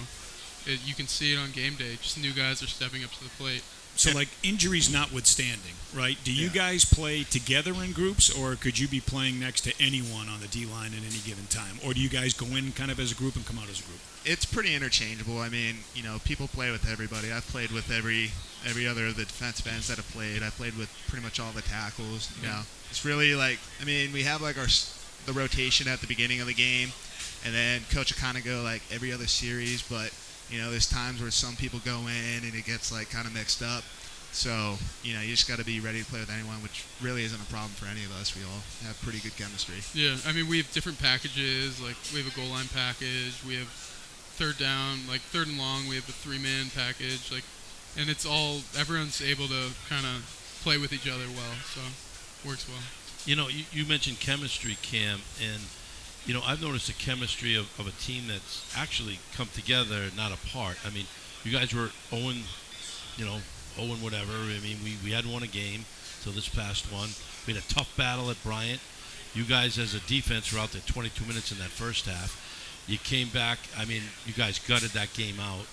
you can see it on game day. Just new guys are stepping up to the plate. So, injuries notwithstanding, right? Do you guys play together in groups, or could you be playing next to anyone on the D-line at any given time? Or do you guys go in kind of as a group and come out as a group? It's pretty interchangeable. I mean, people play with everybody. I've played with every other of the defensive ends that have played. I played with pretty much all the tackles. It's really we have the rotation at the beginning of the game, and then coach will kind of go every other series, but there's times where some people go in and it gets kind of mixed up. So, you just got to be ready to play with anyone, which really isn't a problem for any of us. We all have pretty good chemistry. Yeah, I mean, we have different packages. We have a goal line package. We have third down, third and long. We have a 3-man package. And it's all, everyone's able to kind of play with each other well. So, works well. You mentioned chemistry, Cam, and I've noticed the chemistry of a team that's actually come together, not apart. I mean, you guys were 0 whatever. I mean, we hadn't won a game till this past one. We had a tough battle at Bryant. You guys, as a defense, were out there 22 minutes in that first half. You came back. I mean, you guys gutted that game out,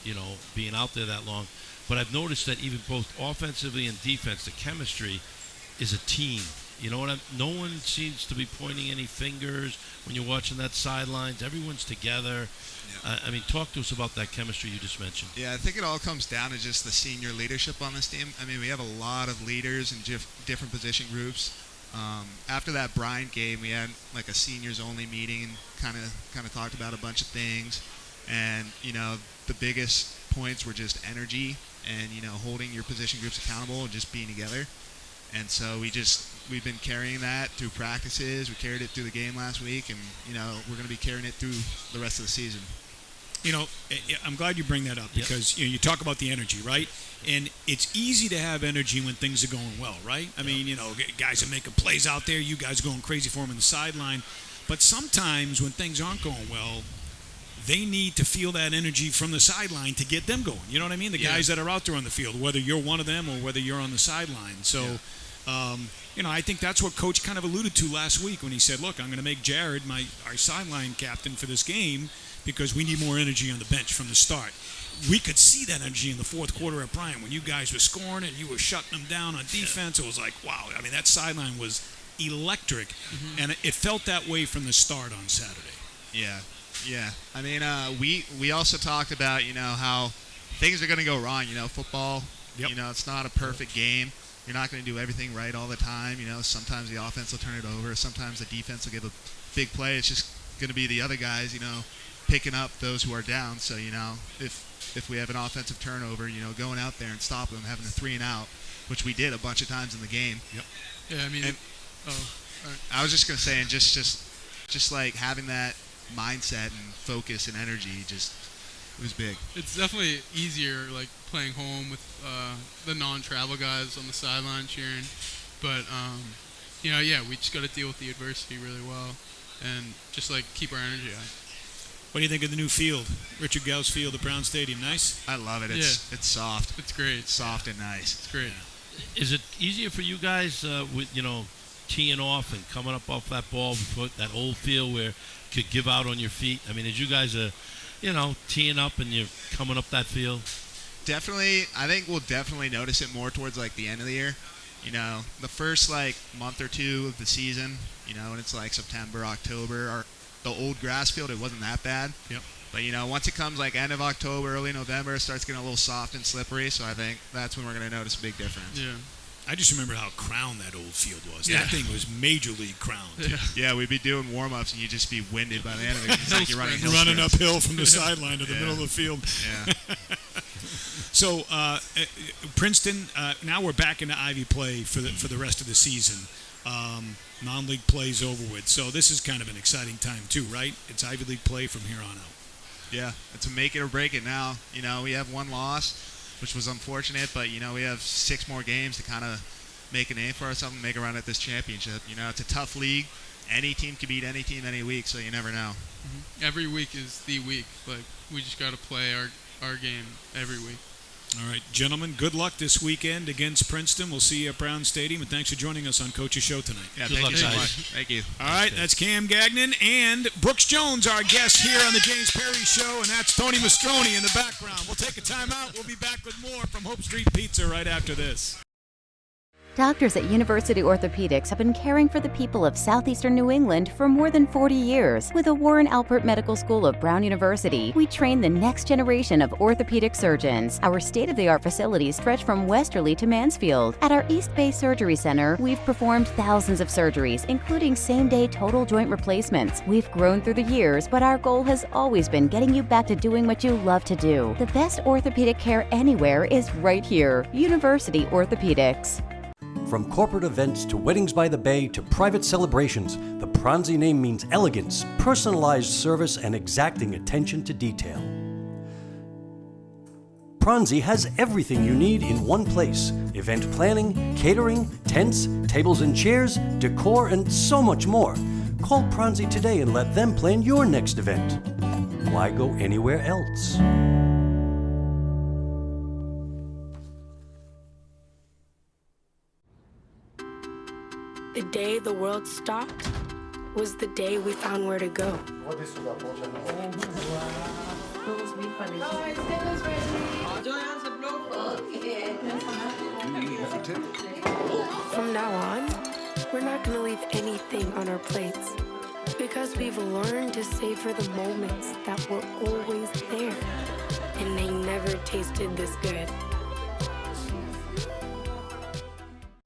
being out there that long. But I've noticed that even both offensively and defense, the chemistry is a team. No one seems to be pointing any fingers when you're watching that sidelines. Everyone's together. Yeah. Talk to us about that chemistry you just mentioned. Yeah, I think it all comes down to just the senior leadership on this team. I mean, we have a lot of leaders in different position groups. After that Bryant game, we had a seniors-only meeting and kind of talked about a bunch of things. And, the biggest points were just energy and, holding your position groups accountable and just being together. And so we've been carrying that through practices. We carried it through the game last week, and we're going to be carrying it through the rest of the season. I'm glad you bring that up because you talk about the energy, right? And it's easy to have energy when things are going well, right? I mean, guys are making plays out there. You guys are going crazy for them on the sideline. But sometimes when things aren't going well, they need to feel that energy from the sideline to get them going. You know what I mean? The guys that are out there on the field, whether you're one of them or whether you're on the sideline. So, I think that's what Coach kind of alluded to last week when he said, look, I'm going to make Jared our sideline captain for this game because we need more energy on the bench from the start. We could see that energy in the fourth quarter at Bryant when you guys were scoring and you were shutting them down on defense. It was like, wow. I mean, that sideline was electric, and it felt that way from the start on Saturday. Yeah. I mean, we also talked about, how things are going to go wrong. Football, it's not a perfect game. You're not going to do everything right all the time. Sometimes the offense will turn it over. Sometimes the defense will give a big play. It's just going to be the other guys, picking up those who are down. So, if we have an offensive turnover, going out there and stopping them, having a 3-and-out, which we did a bunch of times in the game. Yep. Yeah, I mean, I was just going to say, and just having that mindset and focus and energy, it was big. It's definitely easier, playing home with the non-travel guys on the sideline cheering. But, we just got to deal with the adversity really well and just, keep our energy high. What do you think of the new field, Richard Gauss Field at Brown Stadium? Nice? I love it. It's soft. It's great. It's soft and nice. It's great. Yeah. Is it easier for you guys with, teeing off and coming up off that ball before that old field where you could give out on your feet? I mean, as you guys are, teeing up and you're coming up that field? Definitely. I think we'll definitely notice it more towards, the end of the year. The first, month or two of the season, when it's, September, October, the old grass field, it wasn't that bad. Yep. But, once it comes, end of October, early November, it starts getting a little soft and slippery. So I think that's when we're going to notice a big difference. Yeah. I just remember how crowned that old field was. Yeah. That thing was major league crowned. Yeah, we'd be doing warm-ups, and you'd just be winded by the end of it. It's like you're running uphill from the sideline to the middle of the field. Yeah. So Princeton, now we're back into Ivy play for the rest of the season. Non-league play's over with. So this is kind of an exciting time too, right? It's Ivy League play from here on out. Yeah, it's a make it or break it now. You know, we have one loss, which was unfortunate, but, you know, we have 6 more games to kind of make a name for ourselves and make a run at this championship. You know, it's a tough league. Any team can beat any team any week, so you never know. Mm-hmm. Every week is the week. Like, we just got to play our game every week. All right, gentlemen, good luck this weekend against Princeton. We'll see you at Brown Stadium, and thanks for joining us on Coach's Show tonight. Yeah, thank you so much. Thank you. All right, that's Cam Gagnon and Brooks Jones, our guest here on the James Perry Show, and that's Tony Mastroni in the background. We'll take a timeout. We'll be back with more from Hope Street Pizza right after this. Doctors at University Orthopedics have been caring for the people of southeastern New England for more than 40 years. With the Warren Alpert Medical School of Brown University, we train the next generation of orthopedic surgeons. Our state-of-the-art facilities stretch from Westerly to Mansfield. At our East Bay Surgery Center, we've performed thousands of surgeries, including same-day total joint replacements. We've grown through the years, but our goal has always been getting you back to doing what you love to do. The best orthopedic care anywhere is right here. University Orthopedics. From corporate events to weddings by the bay to private celebrations, the Pronzi name means elegance, personalized service, and exacting attention to detail. Pronzi has everything you need in one place: event planning, catering, tents, tables and chairs, decor, and so much more. Call Pronzi today and let them plan your next event. Why go anywhere else? The day the world stopped was the day we found where to go. From now on, we're not going to leave anything on our plates because we've learned to savor the moments that were always there, and they never tasted this good.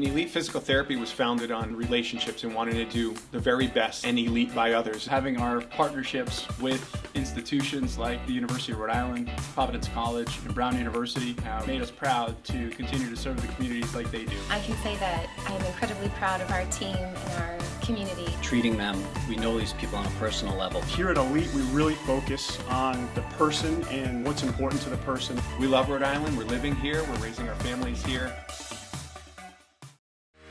Elite Physical Therapy was founded on relationships and wanting to do the very best and elite by others. Having our partnerships with institutions like the University of Rhode Island, Providence College, and Brown University made us proud to continue to serve the communities like they do. I can say that I am incredibly proud of our team and our community. Treating them, we know these people on a personal level. Here at Elite, we really focus on the person and what's important to the person. We love Rhode Island. We're living here. We're raising our families here.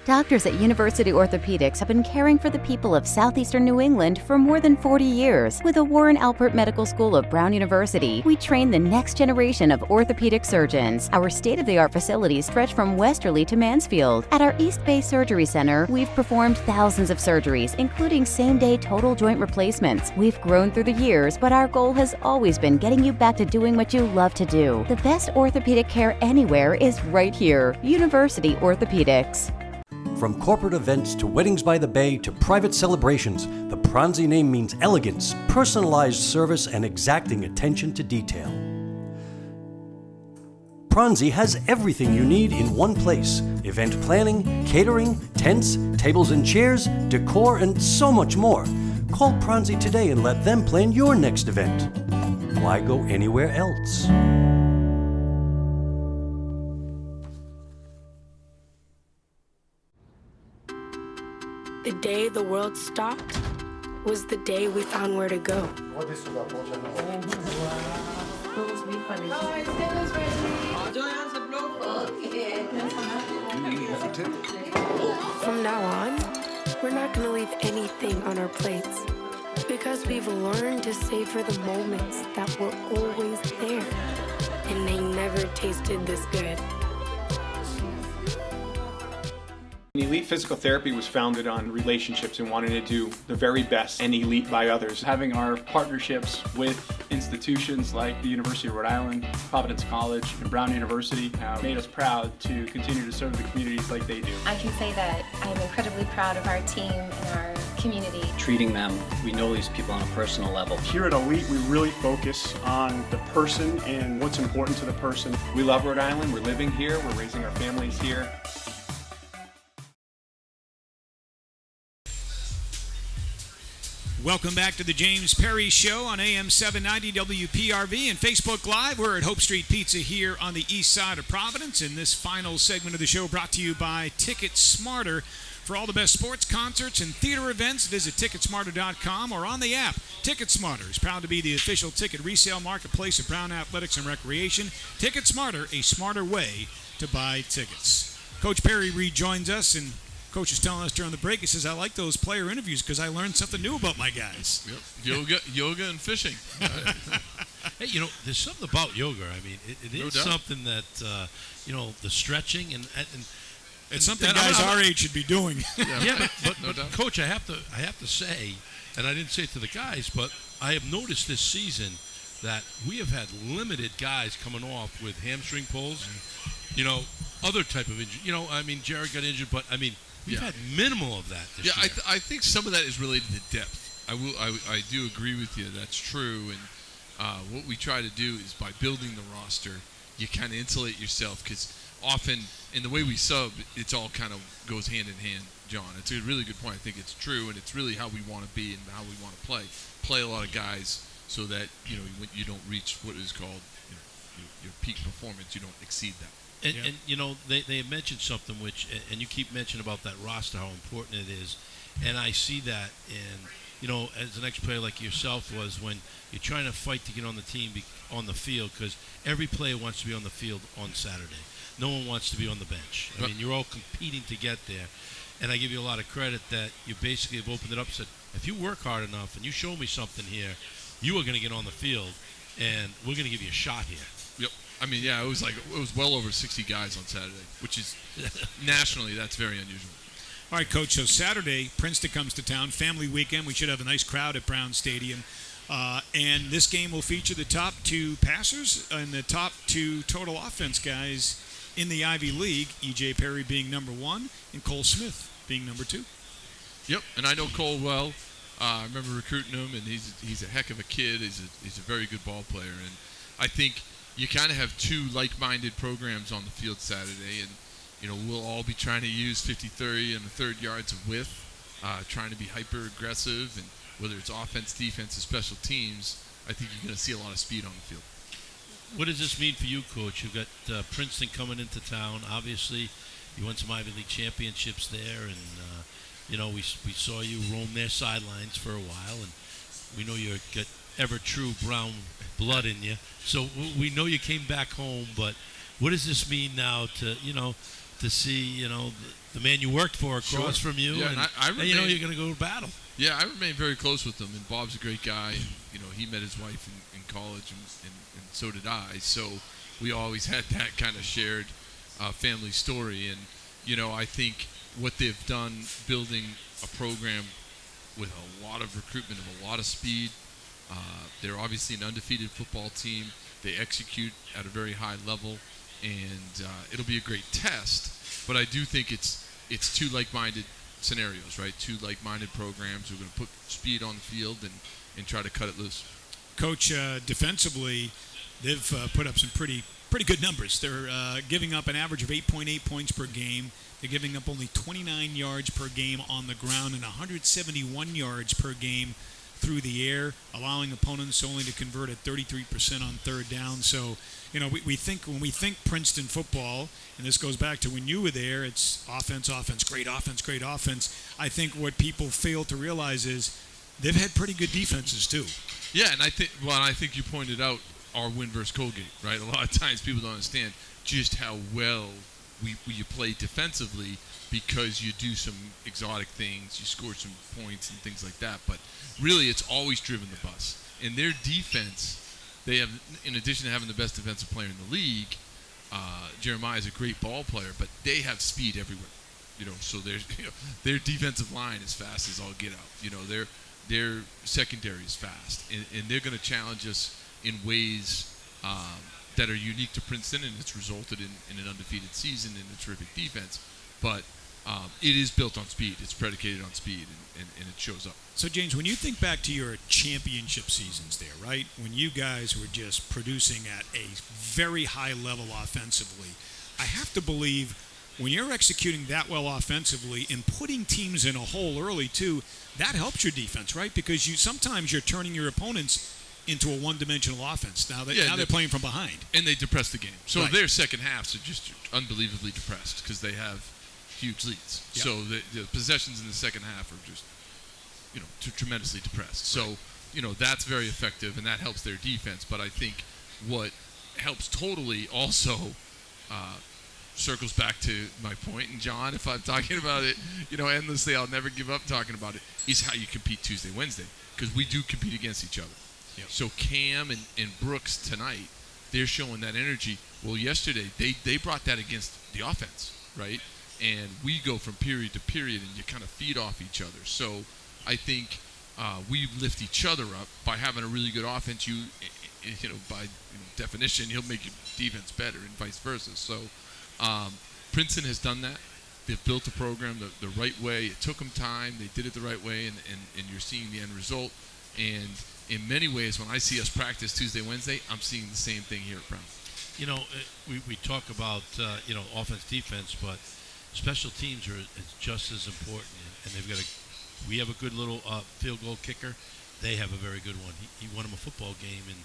Doctors at University Orthopedics have been caring for the people of southeastern New England for more than 40 years. With the Warren Alpert Medical School of Brown University, we train the next generation of orthopedic surgeons. Our state-of-the-art facilities stretch from Westerly to Mansfield. At our East Bay Surgery Center, we've performed thousands of surgeries, including same-day total joint replacements. We've grown through the years, but our goal has always been getting you back to doing what you love to do. The best orthopedic care anywhere is right here. University Orthopedics. From corporate events to weddings by the bay to private celebrations, the Pronzi name means elegance, personalized service, and exacting attention to detail. Pronzi has everything you need in one place: event planning, catering, tents, tables and chairs, decor, and so much more. Call Pronzi today and let them plan your next event. Why go anywhere else? The day the world stopped was the day we found where to go. From now on, we're not going to leave anything on our plates because we've learned to savor the moments that were always there, and they never tasted this good. Elite Physical Therapy was founded on relationships and wanting to do the very best and elite by others. Having our partnerships with institutions like the University of Rhode Island, Providence College, and Brown University made us proud to continue to serve the communities like they do. I can say that I am incredibly proud of our team and our community. Treating them, we know these people on a personal level. Here at Elite, we really focus on the person and what's important to the person. We love Rhode Island. We're living here. We're raising our families here. Welcome back to the James Perry Show on AM 790 WPRV and Facebook Live. We're at Hope Street Pizza here on the east side of Providence. And this final segment of the show brought to you by Ticket Smarter. For all the best sports, concerts, and theater events, visit Ticketsmarter.com or on the app. Ticket Smarter is proud to be the official ticket resale marketplace of Brown Athletics and Recreation. Ticket Smarter, a smarter way to buy tickets. Coach Perry rejoins us, and Coach is telling us during the break, he says, I like those player interviews because I learned something new about my guys. Yep. Yoga and fishing. Hey, there's something about yoga. I mean, it is something that, the stretching and it's something guys our age should be doing. Yeah, but Coach, I have to say, and I didn't say it to the guys, but I have noticed this season that we have had limited guys coming off with hamstring pulls, other type of injury. Jared got injured, but we've had minimal of that this year. I think some of that is related to depth. I do agree with you. That's true. And what we try to do is by building the roster, you kind of insulate yourself because often in the way we sub, it's all kind of goes hand in hand, John. It's a really good point. I think it's true, and it's really how we want to be and how we want to play. Play a lot of guys so that when you don't reach what is called your peak performance, you don't exceed that. And they mentioned something and you keep mentioning about that roster, how important it is, and I see that in as an ex-player like yourself was when you're trying to fight to get on the team on the field because every player wants to be on the field on Saturday. No one wants to be on the bench. I mean, you're all competing to get there, and I give you a lot of credit that you basically have opened it up and said, if you work hard enough and you show me something here, you are going to get on the field, and we're going to give you a shot here. Yep. It was well over 60 guys on Saturday, which is nationally that's very unusual. All right, Coach. So Saturday, Princeton comes to town. Family weekend. We should have a nice crowd at Brown Stadium. And this game will feature the top two passers and the top two total offense guys in the Ivy League, E.J. Perry being number one and Cole Smith being number two. Yep, and I know Cole well. I remember recruiting him, and he's a heck of a kid. He's a very good ball player. And I think you kind of have two like-minded programs on the field Saturday, and we'll all be trying to use 50-30 and the third yards of width, trying to be hyper-aggressive, and whether it's offense, defense, or special teams, I think you're going to see a lot of speed on the field. What does this mean for you, Coach? You've got Princeton coming into town. Obviously, you won some Ivy League championships there, and we saw you roam their sidelines for a while, and we know you've got ever-true Brown blood in you. So we know you came back home, but what does this mean now to see the man you worked for across from you, and you're going to go to battle? Yeah, I remain very close with him, and Bob's a great guy, and he met his wife in college, and so did I. So we always had that kind of shared family story, and I think what they've done building a program with a lot of recruitment and a lot of speed. They're obviously an undefeated football team. They execute at a very high level, and it'll be a great test. But I do think it's two like-minded scenarios, right? Two like-minded programs who are going to put speed on the field and try to cut it loose. Coach, defensively, they've put up some pretty good numbers. They're giving up an average of 8.8 points per game. They're giving up only 29 yards per game on the ground and 171 yards per game through the air, allowing opponents only to convert at 33% on third down. So, we think when we think Princeton football, and this goes back to when you were there, it's offense, great offense, great offense. I think what people fail to realize is they've had pretty good defenses too. Yeah, and I think you pointed out our win versus Colgate, right? A lot of times people don't understand just how well you play defensively because you do some exotic things, you score some points and things like that. But really, it's always driven the bus. And their defense, they have, in addition to having the best defensive player in the league, Jeremiah is a great ball player, but they have speed everywhere. So their defensive line is fast as all get out. Their secondary is fast, and they're going to challenge us in ways that are unique to Princeton, and it's resulted in an undefeated season and a terrific defense. But it is built on speed. It's predicated on speed, and it shows up. So, James, when you think back to your championship seasons there, right, when you guys were just producing at a very high level offensively, I have to believe when you're executing that well offensively and putting teams in a hole early too, that helps your defense, right? Because sometimes you're turning your opponents into a one-dimensional offense. Now they're playing from behind. And they depress the game. So Right. their second halves are just unbelievably depressed because they have huge leads. Yep. So the possessions in the second half are just, tremendously depressed. So, that's very effective, and that helps their defense. But I think what helps totally also circles back to my point, and John, if I'm talking about it, endlessly, I'll never give up talking about it, is how you compete Tuesday, Wednesday, because we do compete against each other. Yep. So Cam and Brooks tonight, they're showing that energy. Well, yesterday, they brought that against the offense, right? And we go from period to period, and you kind of feed off each other. So I think we lift each other up by having a really good offense. By definition, he'll make your defense better, and vice versa. So Princeton has done that. They've built a program the right way. It took them time. They did it the right way, and you're seeing the end result. And in many ways, when I see us practice Tuesday, Wednesday, I'm seeing the same thing here at Brown. We talk about offense, defense, but special teams are just as important. And we have a good little field goal kicker. They have a very good one. He won him a football game in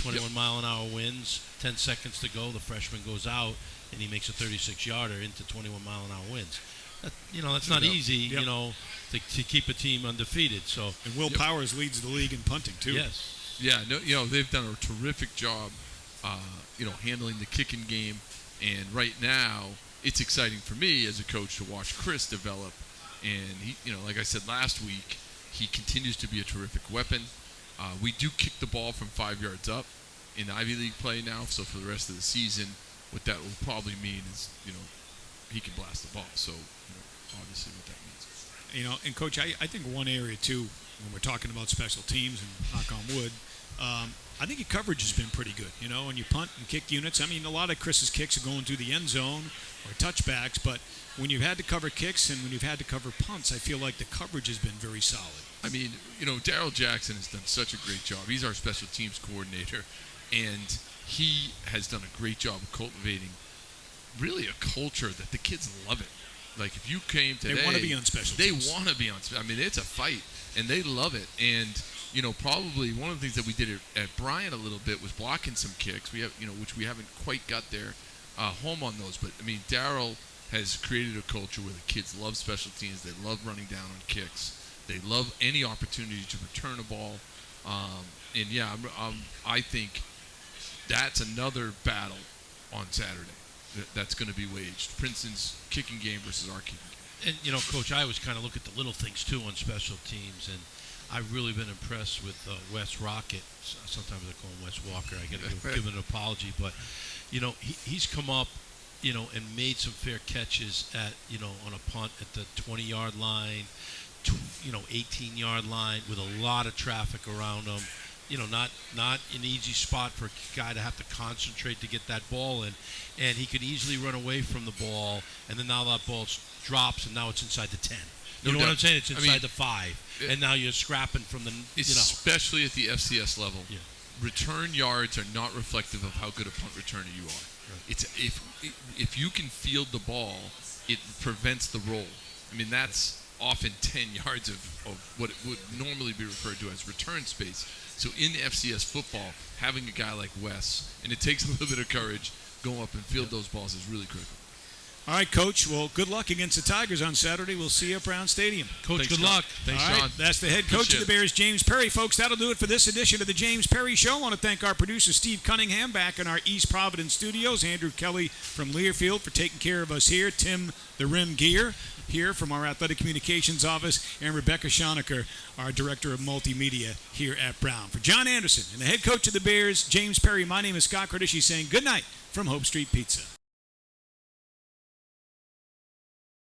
21-mile-an-hour winds. 10 seconds to go, the freshman goes out, and he makes a 36-yarder into 21-mile-an-hour winds. That's not easy, to keep a team undefeated. So, and Will Powers leads the league in punting too. Yes. Yeah. No. They've done a terrific job, handling the kicking game. And right now, it's exciting for me as a coach to watch Chris develop. And he, like I said last week, he continues to be a terrific weapon. We do kick the ball from 5 yards up in Ivy League play now. So for the rest of the season, what that will probably mean is, he can blast the ball. So, obviously what that means. And Coach, I think one area too, when we're talking about special teams and knock on wood, I think your coverage has been pretty good. When you punt and kick units, I mean, a lot of Chris's kicks are going through the end zone or touchbacks, but when you've had to cover kicks and when you've had to cover punts, I feel like the coverage has been very solid. I mean, Daryl Jackson has done such a great job. He's our special teams coordinator, and he has done a great job of cultivating really a culture that the kids love it. Like, if you came today, they want to be on special teams. They want to be on. I mean, it's a fight, and they love it. And probably one of the things that we did at Bryant a little bit was blocking some kicks. We have, which we haven't quite got their home on those. But I mean, Daryl has created a culture where the kids love special teams. They love running down on kicks. They love any opportunity to return a ball. And yeah, I think that's another battle on Saturday that's going to be waged. Princeton's kicking game versus our kicking game. And, Coach, I always kind of look at the little things, too, on special teams. And I've really been impressed with Wes Rocket. Sometimes I call him Wes Walker. I got to give him an apology. But, he's come up, and made some fair catches at, on a punt at the 20-yard line, 18-yard line with a lot of traffic around him. Not an easy spot for a guy to have to concentrate to get that ball in. And he could easily run away from the ball, and then now that ball drops, and now it's inside the 10. You know what I'm saying? It's inside the 5. And now you're scrapping from the, Especially at the FCS level. Yeah. Return yards are not reflective of how good a punt returner you are. Right. It's if you can field the ball, it prevents the roll. I mean, that's often 10 yards of what would normally be referred to as return space. So in FCS football, having a guy like Wes, and it takes a little bit of courage, go up and field those balls is really critical. All right, Coach. Well, good luck against the Tigers on Saturday. We'll see you at Brown Stadium. Coach, good luck. Thanks, All right, John. That's the head coach of the Bears, James Perry. Folks, that'll do it for this edition of the James Perry Show. I want to thank our producer, Steve Cunningham, back in our East Providence studios, Andrew Kelly from Learfield for taking care of us here, Tim the Rim Gear here from our Athletic Communications office, and Rebecca Schonecker, our Director of Multimedia here at Brown. For John Anderson and the head coach of the Bears, James Perry, my name is Scott Cordischi saying good night from Hope Street Pizza.